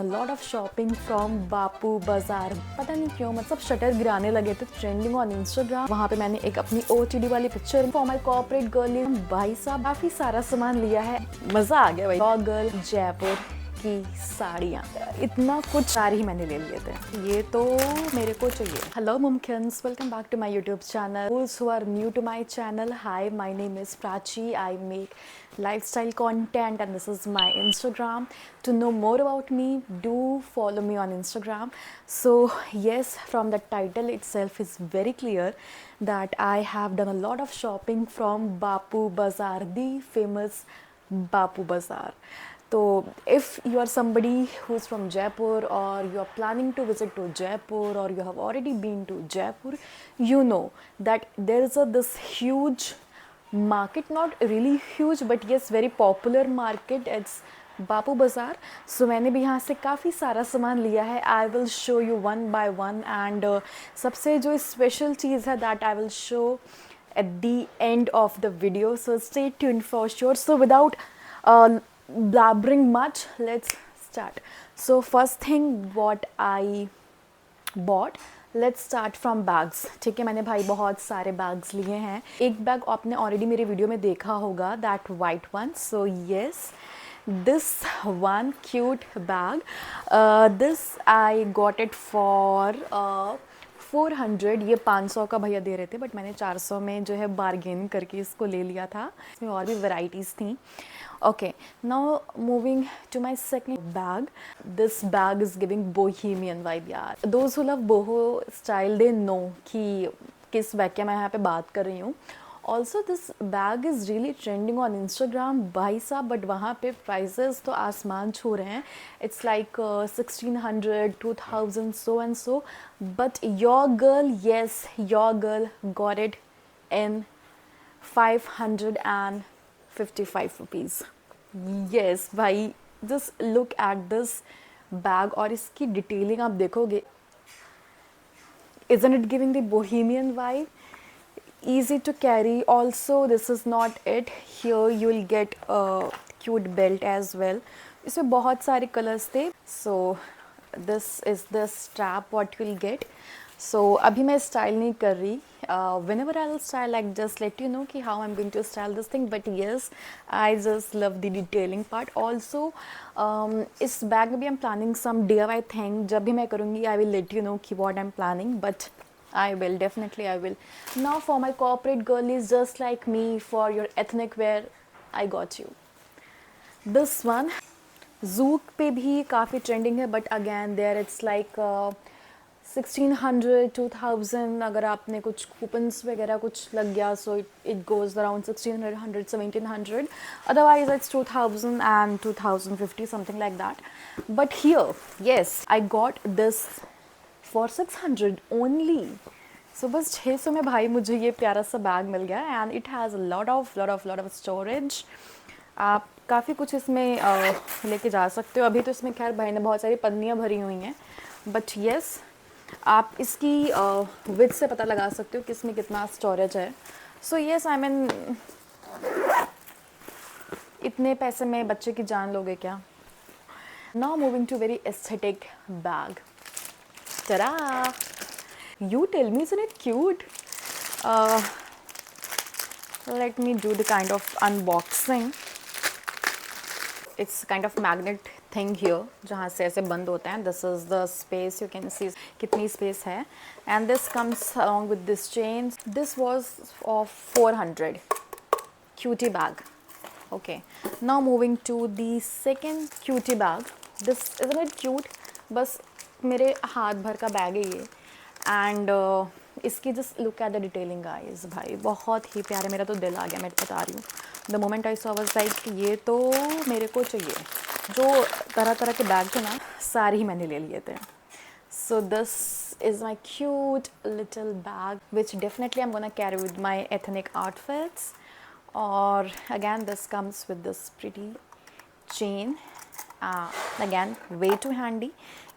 Lot of shopping from बापू बाजार। पता नहीं क्यों मतलब शटर गिराने लगे थे ट्रेंडिंग ऑन इंस्टाग्राम। वहाँ पे मैंने एक अपनी OOTD वाली picture for my corporate girl. भाई साहब काफी सारा सामान लिया है, मजा आ गया भाई। गर्ल जयपुर की साड़ियाँ, इतना कुछ सारी ही मैंने ले लिए थे, ये तो मेरे को चाहिए। हेलो मुमकिन्स, welcome back to my YouTube channel. Those who are new to my channel, hi, my name is Prachi. I make lifestyle content and this is my Instagram. To know more about me, do follow me on Instagram. So yes, from the title itself is very clear that I have done a lot of shopping from Bapu Bazaar, the famous Bapu Bazaar. So if you are somebody who's from Jaipur or you are planning to visit to Jaipur or you have already been to Jaipur, you know that there is this huge market, not really huge but yes very popular market. It's Bapu Bazaar. So मैंने भी यहाँ से काफ़ी सारा सामान लिया है. I will show you one by one and सबसे जो स्पेशल चीज़ है that I will show at the end of the video. So stay tuned for sure. So without blabbering much, let's start. So first thing what I bought, let's start from bags. ठीक है, मैंने भाई बहुत सारे bags लिए हैं. एक bag आपने ऑलरेडी मेरे वीडियो में देखा होगा, that white one. So yes, this one cute bag, this I got it for 400. ये 500 का भैया दे रहे थे बट मैंने 400 में जो है बार्गेन करके इसको ले लिया था. इसमें और भी वैरायटीज़ थी. Okay, now moving to my second bag. This bag is giving bohemian vibe यार. Those who love boho style they know कि किस बैग की मैं यहाँ पे बात कर रही हूँ. Also this bag is really trending on Instagram भाई साहब, बट वहाँ पे prices तो आसमान छू रहे हैं. It's like 1600, 2000 so and so. But your girl, yes, your girl got it in 555 rupees. Yes भाई, just look at this bag और इसकी डिटेलिंग आप देखोगे. Isn't it giving the bohemian vibe? Easy to carry. Also this is not it. Here you will get a cute belt as well. इसमें बहुत सारे colours थे. So this is the strap what you will get. So अभी मैं style नहीं कर रही. Whenever I'll style, like just let you know कि how I'm going to style this thing. But yes, I just love the detailing part. Also इस bag में भी I'm planning some DIY thing. जब भी मैं करूँगी I will let you know कि what I'm planning. But I will, definitely I will. Now for my corporate girlies just like me, for your ethnic wear, I got you this one. Zook पे भी काफ़ी trending है but again there it's like 1600, 2000. अगर आपने कुछ coupons वगैरह कुछ लग गया so it goes around 1600, 1700. Otherwise it's 2000 and 2050 something like that. But here yes I got this for 600 only. So बस 600 में भाई मुझे ये प्यारा सा बैग मिल गया and it has a lot of storage. आप काफ़ी कुछ इसमें लेके जा सकते हो. अभी तो इसमें खैर भाई ने बहुत सारी पन्नियाँ भरी हुई हैं बट येस आप इसकी विड्थ से पता लगा सकते हो कि इसमें कितना स्टोरेज है. सो येस आई मीन इतने पैसे में बच्चे की जान लोगे क्या. Now moving to very aesthetic bag. Ta-da! You tell me, isn't it cute? Let me do the kind of unboxing. It's kind of magnet thing here जहाँ से ऐसे बंद होता है. This is the space, you can see कितनी space है. And this comes along with this chain. This was of 400. Cutie bag. Okay. Now moving to the second cutie bag. This isn't it cute? बस मेरे हाथ भर का bag है ये. And इसकी just look at the detailing guys. भाई बहुत ही प्यारे, मेरा तो दिल आ गया, मैं बता रही हूँ. The moment I saw was like ये तो मेरे को चाहिए. जो तरह तरह के बैग थे ना सारे ही मैंने ले लिए थे. So this is my cute little bag which definitely I am gonna carry with my ethnic outfits. और again this comes with this pretty chain. Again way too handy.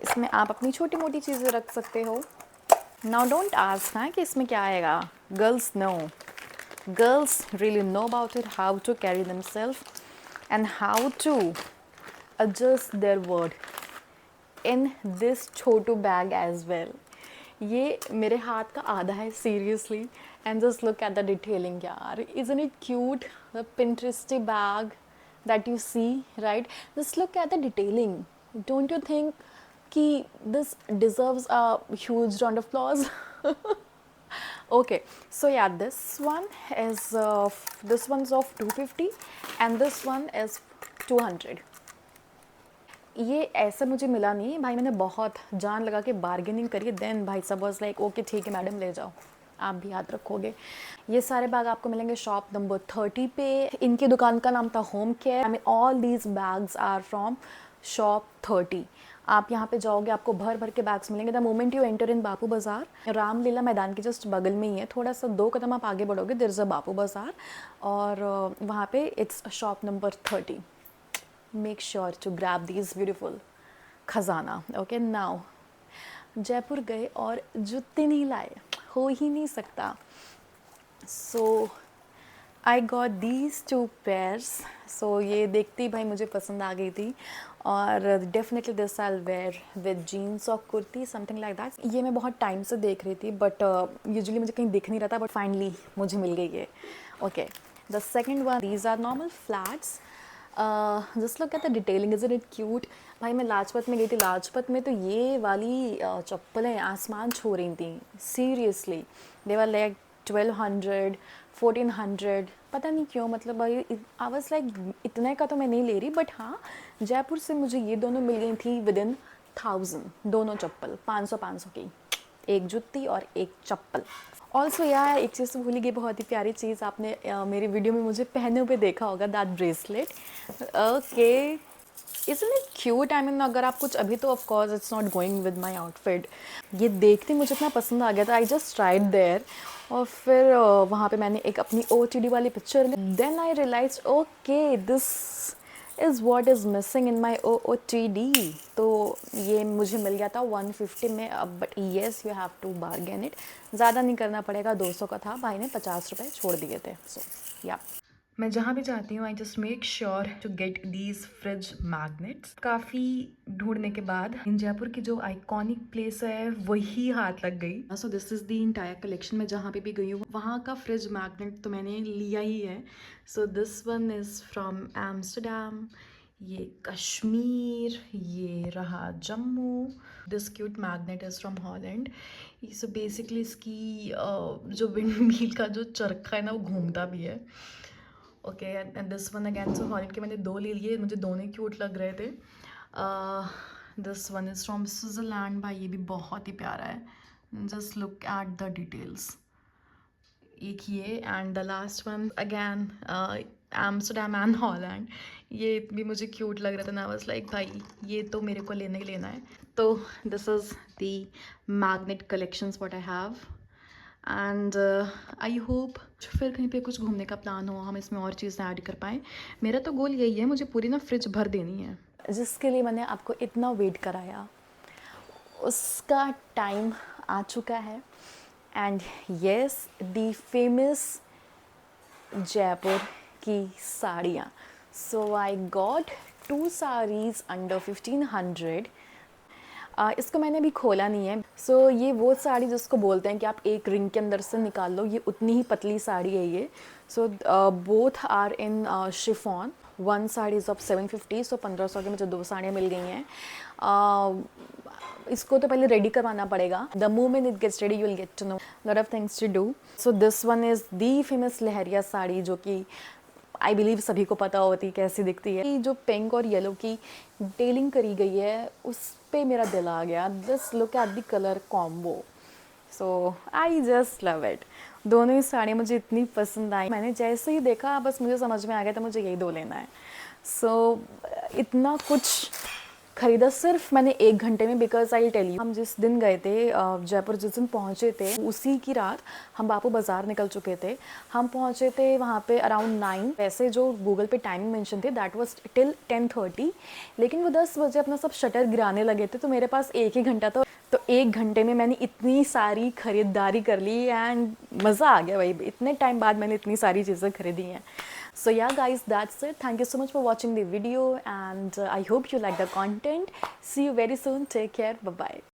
इसमें आप अपनी छोटी मोटी चीज़ें रख सकते हो. नाउ डोंट आस्क ना कि इसमें क्या आएगा. Girls know, girls really know about it, how to carry themselves and how to adjust their word. in this Chhotu bag as well. ये मेरे हाथ का आधा है seriously, and just look at the detailing यार. Isn't it cute? The Pinteresty bag that you see, right? Just look at the detailing. Don't you think कि this deserves a huge round of applause? Okay, so yeah, this one's of 250 and this one is 200. ये ऐसा मुझे मिला नहीं भाई, मैंने बहुत जान लगा के बार्गेनिंग करी, देन भाई साहब वाज लाइक ओके ठीक है मैडम ले जाओ, आप भी याद रखोगे। ये सारे बैग आपको मिलेंगे शॉप नंबर 30 पे। इनकी दुकान का नाम था home care. I mean all these bags are from shop 30। आप यहाँ पे जाओगे आपको भर भर के बैग्स मिलेंगे। The moment you enter in Bapu Bazaar, Ramlila मैदान के जस्ट बगल में ही है, थोड़ा सा 2 कदम आप आगे बढ़ोगे देयर इज़ अ बापू बाज़ार, और वहाँ पे it's shop number 30। Make sure to grab these beautiful खजाना। ओके, नाउ जयपुर गए और जूते नहीं लाए, हो ही नहीं सकता। So I got these 2 pairs. So ये देखती भाई मुझे पसंद आ गई थी, और definitely this I wear with jeans और कुर्ती समथिंग लाइक दैट। ये मैं बहुत टाइम से देख रही थी बट यूजुअली मुझे कहीं दिख नहीं रहा था, बट फाइनली मुझे मिल गई है। Okay, the second one, these are normal flats. Just look at the detailing, is it cute. भाई मैं लाजपत में गई थी, लाजपत में तो ये वाली चप्पलें आसमान छू रही थी सीरियसली। दे वर लाइक 1200 1400, पता नहीं क्यों, मतलब भाई आई वाज लाइक इतने का तो मैं नहीं ले रही, बट हाँ जयपुर से मुझे ये दोनों मिल गई थी विद इन 1000, दोनों चप्पल 500 की, एक जूती और एक चप्पल। ऑल्सो यार एक चीज़ तो भूली गई, बहुत ही प्यारी चीज़ आपने मेरी वीडियो में मुझे पहने हुए देखा होगा, that bracelet. Okay, isn't it cute? I mean अगर आप कुछ अभी तो of course it's not going with my outfit. ये देखते मुझे इतना पसंद आ गया था, आई जस्ट ट्राइड देयर, और फिर वहाँ पे मैंने एक अपनी OOTD वाली पिक्चर ली। Then I realize okay this is what is missing in my OOTD। तो ये मुझे मिल गया था 150 में। अब but yes you have to bargain it, ज़्यादा नहीं करना पड़ेगा। 200 का था, भाई ने 50 रुपये छोड़ दिए थे। सो या मैं जहाँ भी जाती हूँ I just make sure to get these fridge magnets. काफ़ी ढूंढने के बाद इन जयपुर की जो आइकॉनिक प्लेस है वही हाथ लग गई। सो this is the entire collection. मैं जहाँ पे भी गई हूँ वहाँ का फ्रिज मैग्नेट तो मैंने लिया ही है। सो this one is from Amsterdam, ये कश्मीर, ये रहा Jammu. This cute magnet is from Holland. So basically इसकी जो विंड मिल का जो चरखा है ना वो घूमता भी है। Okay, and this one again, so Holland के मैंने 2 ले लिए, मुझे दोनों क्यूट लग रहे थे। This one is from Switzerland. भाई ये भी बहुत ही प्यारा है, just look at the details. एक ये, and the last one again Amsterdam and Holland. ये भी मुझे क्यूट लग रहा था ना, वाज लाइक भाई ये तो मेरे को लेना ही लेना है। तो this is the magnet collections what I have, and I hope फिर कहीं पे कुछ घूमने का प्लान हो, हम इसमें और चीज़ें ऐड कर पाएँ। मेरा तो गोल यही है, मुझे पूरी ना फ्रिज भर देनी है। जिसके लिए मैंने आपको इतना वेट कराया उसका टाइम आ चुका है। And yes, the famous Jaipur की साड़ियाँ। सो आई गॉट 2 साड़ीज़ अंडर 1500। इसको मैंने अभी खोला नहीं है। सो ये वो साड़ी जिसको बोलते हैं कि आप एक रिंग के अंदर से निकाल लो, ये उतनी ही पतली साड़ी है ये। So both are in chiffon. 1 sari is of 750, so 1500 के मुझे 2 साड़ियाँ मिल गई हैं। इसको तो पहले रेडी करवाना पड़ेगा। The moment it gets ready you will get to know lot of things to do. So this one is the famous lehariya sari, जो कि आई बिलीव सभी को पता होती कैसी दिखती है। जो पिंक और येलो की डिटेलिंग करी गई है उस पे मेरा दिल आ गया। This look at the colour combo, so I just love it. दोनों ही साड़ी मुझे इतनी पसंद आई, मैंने जैसे ही देखा बस मुझे समझ में आ गया था मुझे यही 2 लेना है। सो इतना कुछ खरीदा सिर्फ मैंने 1 घंटे में, बिकॉज आई टेल यू, हम जिस दिन गए थे जयपुर, जिस दिन पहुँचे थे उसी की रात हम बापू बाज़ार निकल चुके थे। हम पहुँचे थे वहाँ पे अराउंड 9। वैसे जो गूगल पे टाइमिंग मेंशन थी दैट वाज टिल 10:30, लेकिन वो 10 बजे अपना सब शटर गिराने लगे थे, तो मेरे पास 1 ही घंटा था। तो 1 घंटे में मैंने इतनी सारी ख़रीदारी कर ली एंड मज़ा आ गया भाई, इतने टाइम बाद मैंने इतनी सारी चीज़ें खरीदी हैं। So yeah guys, that's it. Thank you so much for watching the video, and I hope you like the content. See you very soon. Take care. Bye bye.